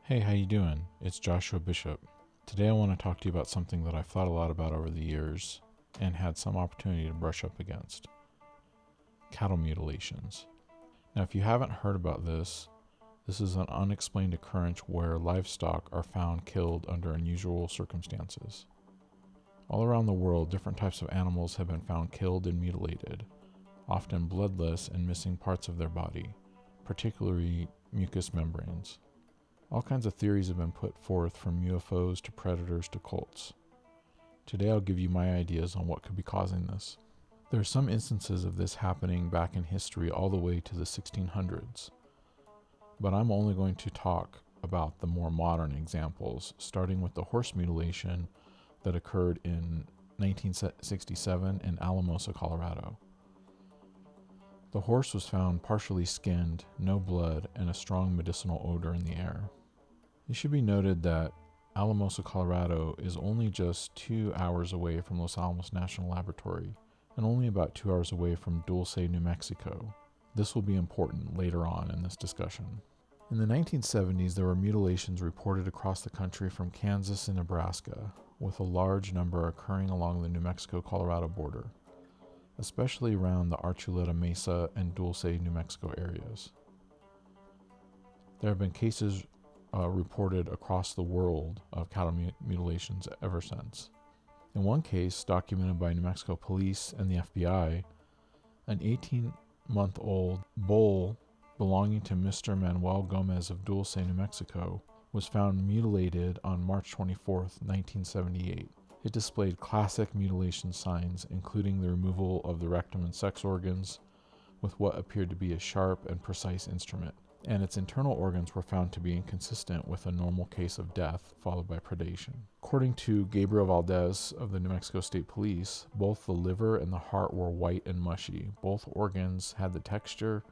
Hey, how you doing? It's Joshua Bishop. Today I want to talk to you about something that I've thought a lot about over the years and had some opportunity to brush up against. Cattle mutilations. Now, if you haven't heard about this is an unexplained occurrence where livestock are found killed under unusual circumstances. All around the world, different types of animals have been found killed and mutilated, often bloodless and missing parts of their body, particularly mucous membranes. All kinds of theories have been put forth, from UFOs to predators to cults. Today I'll give you my ideas on what could be causing this. There are some instances of this happening back in history all the way to the 1600s, but I'm only going to talk about the more modern examples, starting with the horse mutilation that occurred in 1967 in Alamosa, Colorado. The horse was found partially skinned, no blood, and a strong medicinal odor in the air. It should be noted that Alamosa, Colorado is only just 2 hours away from Los Alamos National Laboratory and only about 2 hours away from Dulce, New Mexico. This will be important later on in this discussion. In the 1970s, there were mutilations reported across the country from Kansas and Nebraska, with a large number occurring along the New Mexico-Colorado border, especially around the Archuleta Mesa and Dulce, New Mexico areas. There have been cases reported across the world of cattle mutilations ever since. In one case, documented by New Mexico police and the FBI, an 18-month-old bull belonging to Mr. Manuel Gomez of Dulce, New Mexico, was found mutilated on March 24, 1978. It displayed classic mutilation signs, including the removal of the rectum and sex organs with what appeared to be a sharp and precise instrument, and its internal organs were found to be inconsistent with a normal case of death followed by predation. According to Gabriel Valdez of the New Mexico State Police, both the liver and the heart were white and mushy. Both organs had the texture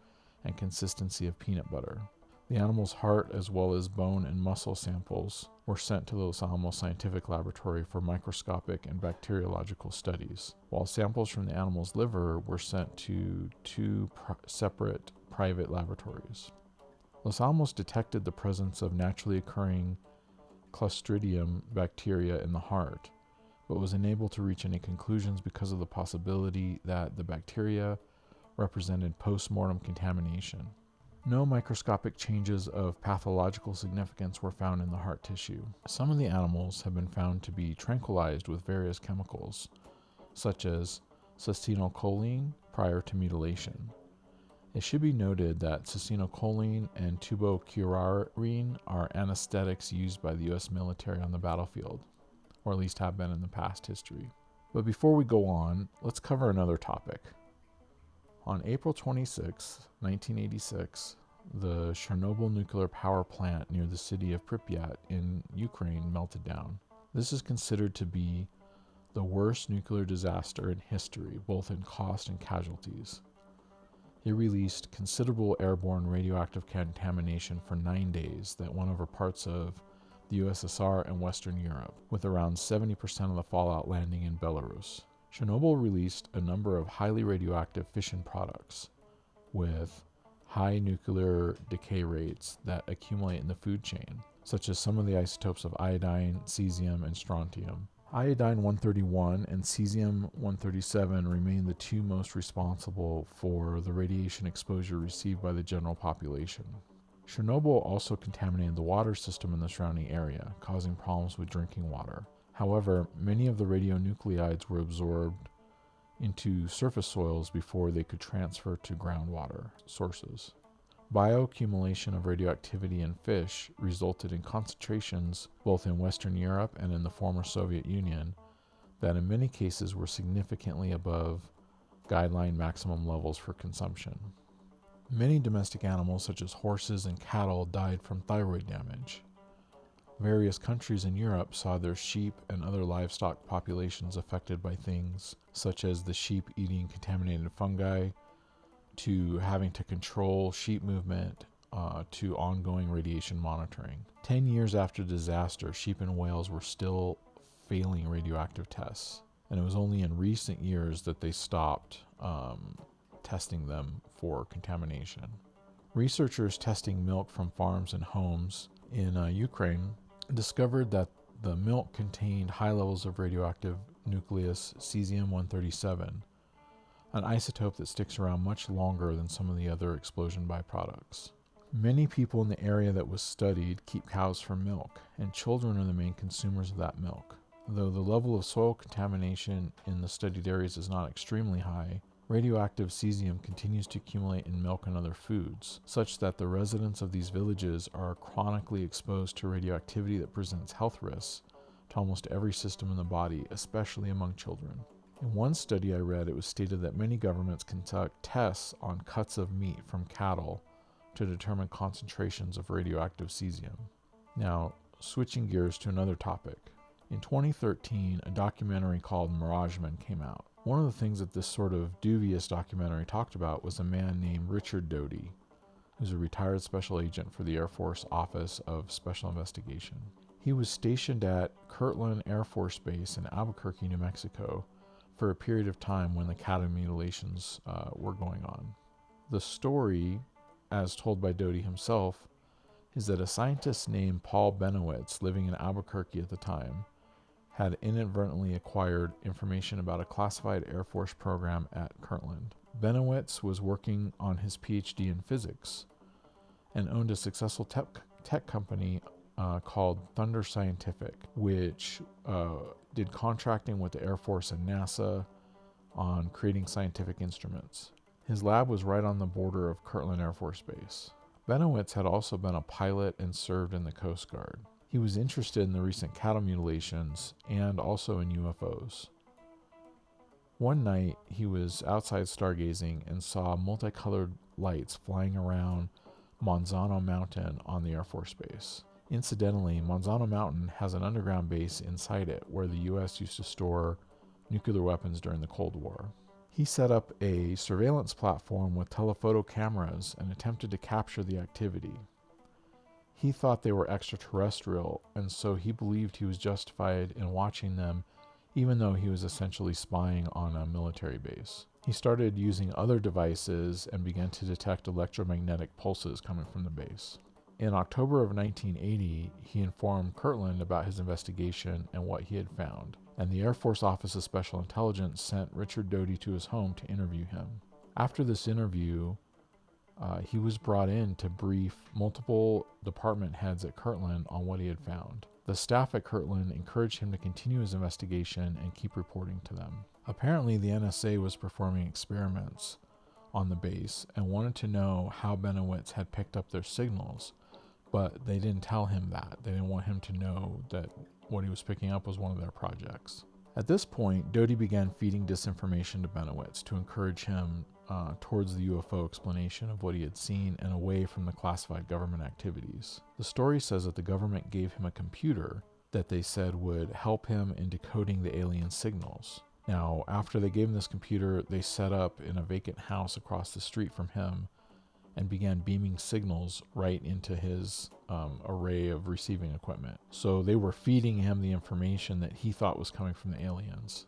and consistency of peanut butter. The animal's heart, as well as bone and muscle samples, were sent to the Los Alamos Scientific Laboratory for microscopic and bacteriological studies, while samples from the animal's liver were sent to two separate private laboratories. Los Alamos detected the presence of naturally occurring Clostridium bacteria in the heart, but was unable to reach any conclusions because of the possibility that the bacteria represented post-mortem contamination. No microscopic changes of pathological significance were found in the heart tissue. Some of the animals have been found to be tranquilized with various chemicals, such as succinylcholine, prior to mutilation. It should be noted that succinylcholine and tubocurarine are anesthetics used by the U.S. military on the battlefield, or at least have been in the past history. But before we go on, let's cover another topic. On April 26, 1986, the Chernobyl nuclear power plant near the city of Pripyat in Ukraine melted down. This is considered to be the worst nuclear disaster in history, both in cost and casualties. It released considerable airborne radioactive contamination for 9 days that went over parts of the USSR and Western Europe, with around 70% of the fallout landing in Belarus. Chernobyl released a number of highly radioactive fission products with high nuclear decay rates that accumulate in the food chain, such as some of the isotopes of iodine, cesium, and strontium. Iodine-131 and cesium-137 remain the two most responsible for the radiation exposure received by the general population. Chernobyl also contaminated the water system in the surrounding area, causing problems with drinking water. However, many of the radionuclides were absorbed into surface soils before they could transfer to groundwater sources. Bioaccumulation of radioactivity in fish resulted in concentrations both in Western Europe and in the former Soviet Union that in many cases were significantly above guideline maximum levels for consumption. Many domestic animals such as horses and cattle died from thyroid damage. Various countries in Europe saw their sheep and other livestock populations affected by things such as the sheep eating contaminated fungi, to having to control sheep movement, to ongoing radiation monitoring. 10 years after the disaster, sheep and whales were still failing radioactive tests, and it was only in recent years that they stopped testing them for contamination. Researchers testing milk from farms and homes in Ukraine discovered that the milk contained high levels of radioactive nucleus cesium-137, an isotope that sticks around much longer than some of the other explosion byproducts. Many people in the area that was studied keep cows for milk, and children are the main consumers of that milk. Though the level of soil contamination in the studied areas is not extremely high, radioactive cesium continues to accumulate in milk and other foods, such that the residents of these villages are chronically exposed to radioactivity that presents health risks to almost every system in the body, especially among children. In one study I read, it was stated that many governments conduct tests on cuts of meat from cattle to determine concentrations of radioactive cesium. Now, switching gears to another topic. In 2013, a documentary called Mirage Men came out. One of the things that this sort of dubious documentary talked about was a man named Richard Doty, who's a retired special agent for the Air Force Office of Special Investigation. He was stationed at Kirtland Air Force Base in Albuquerque, New Mexico, for a period of time when the cattle mutilations were going on. The story, as told by Doty himself, is that a scientist named Paul Benowitz, living in Albuquerque at the time, had inadvertently acquired information about a classified Air Force program at Kirtland. Benowitz was working on his PhD in physics and owned a successful tech company called Thunder Scientific, which did contracting with the Air Force and NASA on creating scientific instruments. His lab was right on the border of Kirtland Air Force Base. Benowitz had also been a pilot and served in the Coast Guard. He was interested in the recent cattle mutilations and also in UFOs. One night, he was outside stargazing and saw multicolored lights flying around Monzano Mountain on the Air Force Base. Incidentally, Monzano Mountain has an underground base inside it where the U.S. used to store nuclear weapons during the Cold War. He set up a surveillance platform with telephoto cameras and attempted to capture the activity. He thought they were extraterrestrial, and so he believed he was justified in watching them, even though he was essentially spying on a military base. He started using other devices and began to detect electromagnetic pulses coming from the base. In October of 1980, he informed Kirtland about his investigation and what he had found, and the Air Force Office of Special Intelligence sent Richard Doty to his home to interview him. After this interview, he was brought in to brief multiple department heads at Kirtland on what he had found. The staff at Kirtland encouraged him to continue his investigation and keep reporting to them. Apparently, the NSA was performing experiments on the base and wanted to know how Benowitz had picked up their signals, but they didn't tell him that. They didn't want him to know that what he was picking up was one of their projects. At this point, Doty began feeding disinformation to Benowitz to encourage him towards the UFO explanation of what he had seen and away from the classified government activities. The story says that the government gave him a computer that they said would help him in decoding the alien signals. Now, after they gave him this computer, they set up in a vacant house across the street from him and began beaming signals right into his array of receiving equipment. So they were feeding him the information that he thought was coming from the aliens.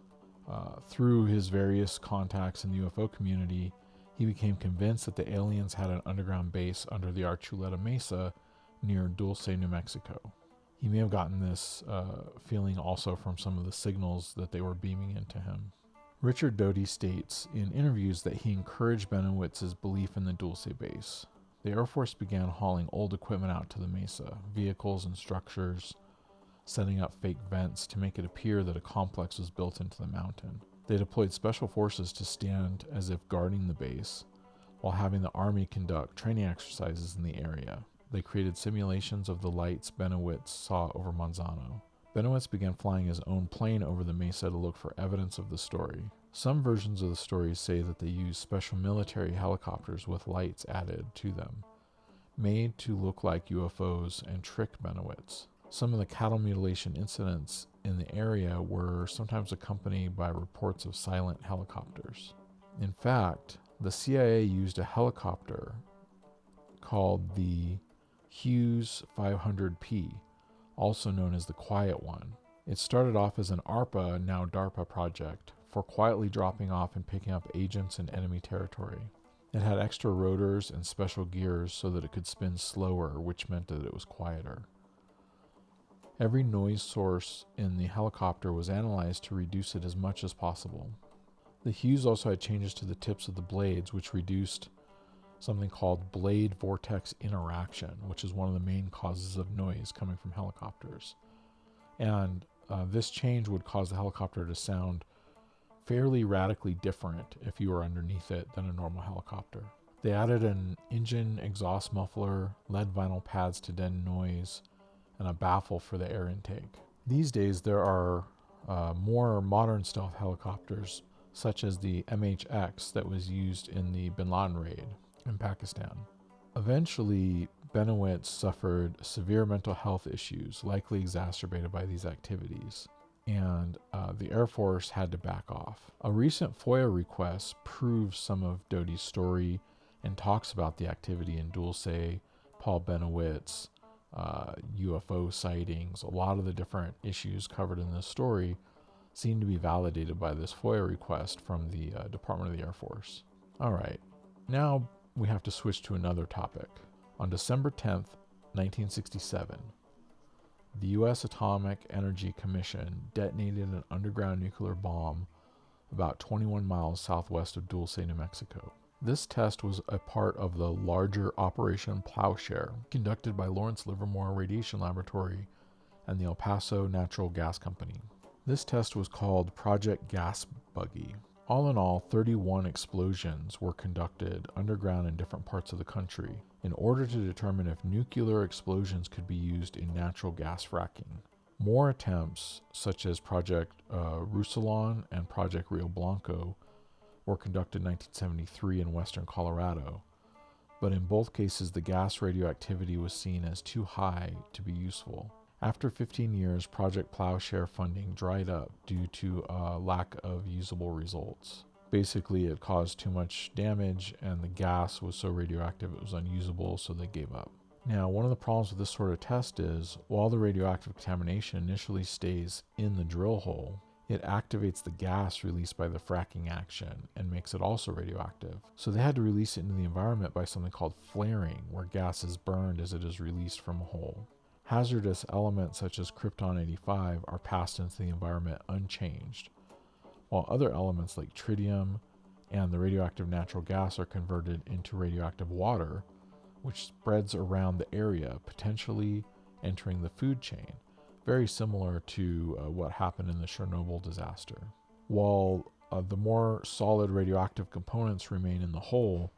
Through his various contacts in the UFO community, he became convinced that the aliens had an underground base under the Archuleta Mesa near Dulce, New Mexico. He may have gotten this feeling also from some of the signals that they were beaming into him. Richard Doty states in interviews that he encouraged Benowitz's belief in the Dulce base. The Air Force began hauling old equipment out to the Mesa, vehicles and structures, setting up fake vents to make it appear that a complex was built into the mountain. They deployed special forces to stand as if guarding the base, while having the Army conduct training exercises in the area. They created simulations of the lights Benowitz saw over Monzano. Benowitz began flying his own plane over the mesa to look for evidence of the story. Some versions of the story say that they used special military helicopters with lights added to them, made to look like UFOs and trick Benowitz. Some of the cattle mutilation incidents in the area were sometimes accompanied by reports of silent helicopters. In fact, the CIA used a helicopter called the Hughes 500P, also known as the Quiet One. It started off as an ARPA, now DARPA project, for quietly dropping off and picking up agents in enemy territory. It had extra rotors and special gears so that it could spin slower, which meant that it was quieter. Every noise source in the helicopter was analyzed to reduce it as much as possible. The Hughes also had changes to the tips of the blades, which reduced something called blade vortex interaction, which is one of the main causes of noise coming from helicopters. And this change would cause the helicopter to sound fairly radically different if you were underneath it than a normal helicopter. They added an engine exhaust muffler, lead vinyl pads to deaden noise, and a baffle for the air intake. These days there are more modern stealth helicopters, such as the MH-X that was used in the Bin Laden raid in Pakistan. Eventually, Benowitz suffered severe mental health issues, likely exacerbated by these activities, and the Air Force had to back off. A recent FOIA request proves some of Doty's story and talks about the activity in Dulce, Paul Benowitz, UFO sightings. A lot of the different issues covered in this story seem to be validated by this FOIA request from the Department of the Air Force. All right, now we have to switch to another topic. On December 10th, 1967, the U.S. Atomic Energy Commission detonated an underground nuclear bomb about 21 miles southwest of Dulce, New Mexico. This test was a part of the larger Operation Plowshare, conducted by Lawrence Livermore Radiation Laboratory and the El Paso Natural Gas Company. This test was called Project Gasbuggy. All in all, 31 explosions were conducted underground in different parts of the country in order to determine if nuclear explosions could be used in natural gas fracking. More attempts, such as Project Roussillon and Project Rio Blanco, were conducted in 1973 in western Colorado, but in both cases the gas radioactivity was seen as too high to be useful. After 15 years, Project Plowshare funding dried up due to a lack of usable results. Basically, it caused too much damage and the gas was so radioactive it was unusable, so they gave up. Now, one of the problems with this sort of test is, while the radioactive contamination initially stays in the drill hole, it activates the gas released by the fracking action and makes it also radioactive. So they had to release it into the environment by something called flaring, where gas is burned as it is released from a hole. Hazardous elements such as krypton-85 are passed into the environment unchanged, while other elements like tritium and the radioactive natural gas are converted into radioactive water, which spreads around the area, potentially entering the food chain, very similar to what happened in the Chernobyl disaster. While the more solid radioactive components remain in the hole,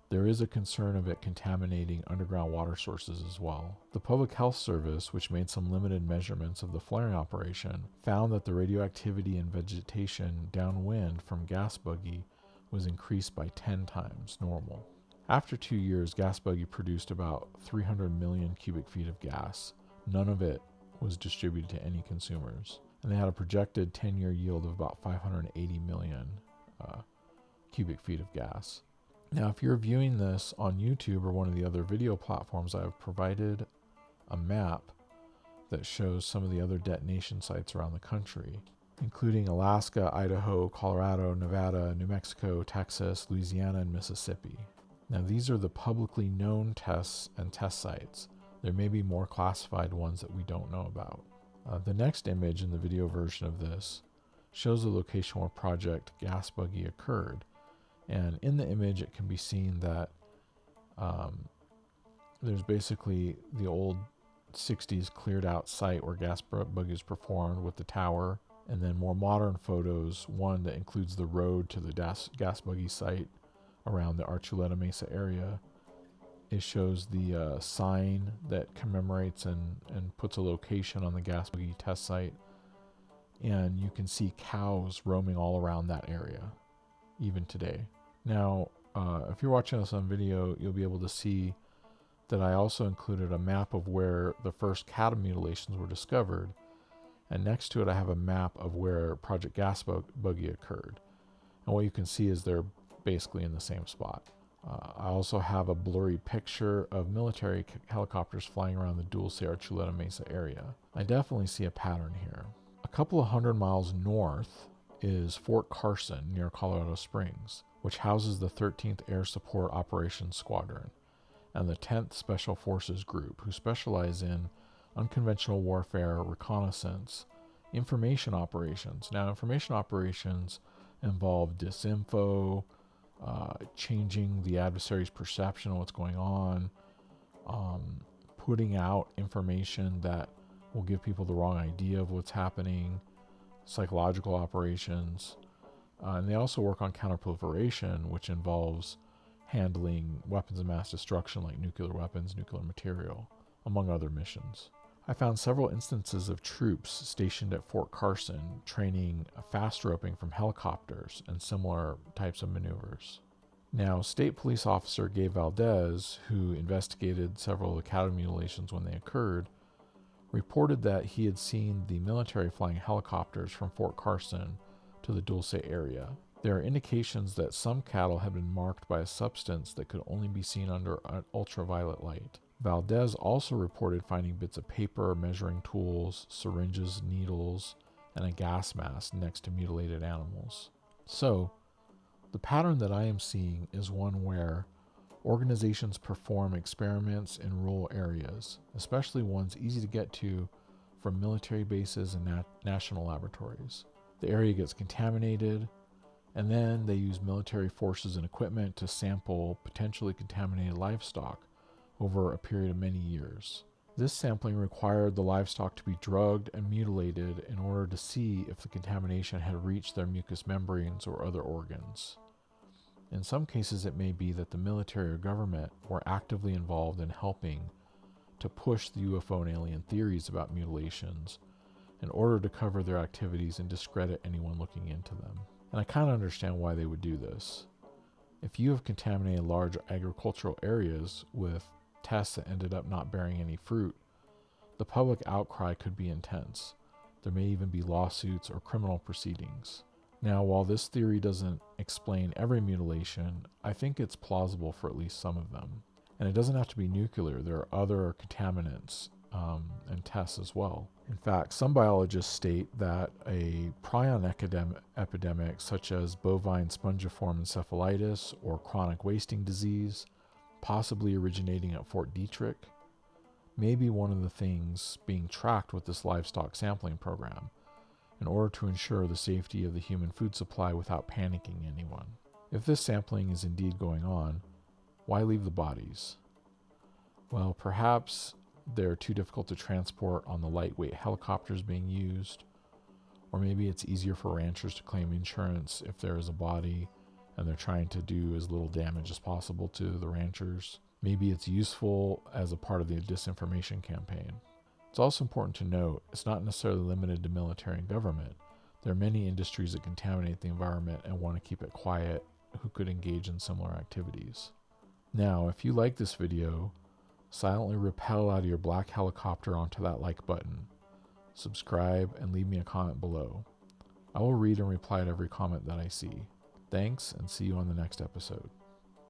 there is a concern of it contaminating underground water sources as well. The Public Health Service, which made some limited measurements of the flaring operation, found that the radioactivity in vegetation downwind from Gasbuggy was increased by 10 times normal. After 2 years, Gasbuggy produced about 300 million cubic feet of gas. None of it was distributed to any consumers, and they had a projected 10-year yield of about 580 million cubic feet of gas. Now, if you're viewing this on YouTube or one of the other video platforms, I have provided a map that shows some of the other detonation sites around the country, including Alaska, Idaho, Colorado, Nevada, New Mexico, Texas, Louisiana, and Mississippi. Now, these are the publicly known tests and test sites. There may be more classified ones that we don't know about. The next image in the video version of this shows the location where Project Gasbuggy occurred. And in the image, it can be seen that there's basically the old 60s cleared out site where Gasbuggy is performed with the tower, and then more modern photos, one that includes the road to the Gasbuggy site around the Archuleta Mesa area. It shows the sign that commemorates and puts a location on the Gasbuggy test site. And you can see cows roaming all around that area, even today. Now, if you're watching this on video, you'll be able to see that I also included a map of where the first cattle mutilations were discovered. And next to it, I have a map of where Project Gasbuggy occurred. And what you can see is they're basically in the same spot. I also have a blurry picture of military helicopters flying around the Dulce Archuleta Mesa area. I definitely see a pattern here. A couple of 100 miles north is Fort Carson near Colorado Springs, which houses the 13th Air Support Operations Squadron and the 10th Special Forces Group, who specialize in unconventional warfare, reconnaissance, information operations. Now, information operations involve disinfo, changing the adversary's perception of what's going on, putting out information that will give people the wrong idea of what's happening, psychological operations. And they also work on counterproliferation, which involves handling weapons of mass destruction like nuclear weapons, nuclear material, among other missions. I found several instances of troops stationed at Fort Carson training fast roping from helicopters and similar types of maneuvers. Now, State Police Officer Gabe Valdez, who investigated several of the cattle mutilations when they occurred, reported that he had seen the military flying helicopters from Fort Carson to the Dulce area. There are indications that some cattle had been marked by a substance that could only be seen under ultraviolet light. Valdez also reported finding bits of paper, measuring tools, syringes, needles, and a gas mask next to mutilated animals. So, the pattern that I am seeing is one where organizations perform experiments in rural areas, especially ones easy to get to from military bases and national laboratories. The area gets contaminated, and then they use military forces and equipment to sample potentially contaminated livestock over a period of many years. This sampling required the livestock to be drugged and mutilated in order to see if the contamination had reached their mucous membranes or other organs. In some cases, it may be that the military or government were actively involved in helping to push the UFO and alien theories about mutilations in order to cover their activities and discredit anyone looking into them. And I kind of understand why they would do this. If you have contaminated large agricultural areas with tests that ended up not bearing any fruit, the public outcry could be intense. There may even be lawsuits or criminal proceedings. Now, while this theory doesn't explain every mutilation, I think it's plausible for at least some of them. And it doesn't have to be nuclear. There are other contaminants and tests as well. In fact, some biologists state that a prion epidemic such as bovine spongiform encephalitis or chronic wasting disease, possibly originating at Fort Detrick, may be one of the things being tracked with this livestock sampling program in order to ensure the safety of the human food supply without panicking anyone. If this sampling is indeed going on, why leave the bodies? Well, perhaps they're too difficult to transport on the lightweight helicopters being used, or maybe it's easier for ranchers to claim insurance if there is a body and they're trying to do as little damage as possible to the ranchers. Maybe it's useful as a part of the disinformation campaign. It's also important to note it's not necessarily limited to military and government. There are many industries that contaminate the environment and want to keep it quiet who could engage in similar activities. Now, if you like this video, silently rappel out of your black helicopter onto that like button. Subscribe and leave me a comment below. I will read and reply to every comment that I see. Thanks, and see you on the next episode.